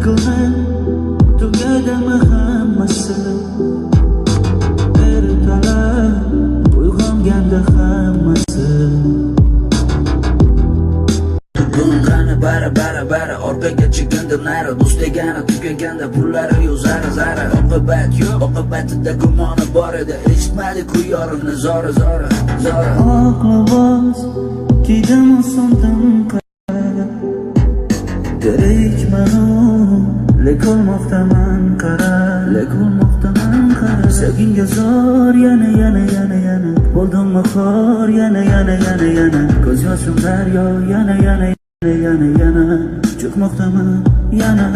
Qilmay tugadimi hammasi ertalab uyg'onganda hammasi Qani bara orqaga chekindi nari do'st degani tugaganda pullari yo'q zara oqibat yo'q oqibatida gumoni bor edi eshitmadi ku yorimni zora oqlovoz kiydimi so'ndim Dirikmanu lek olmoqdaman qara sevginga zor yana bo'ldimmi xor yana ko'z yoshim daryo yana cho'kmoqdaman yana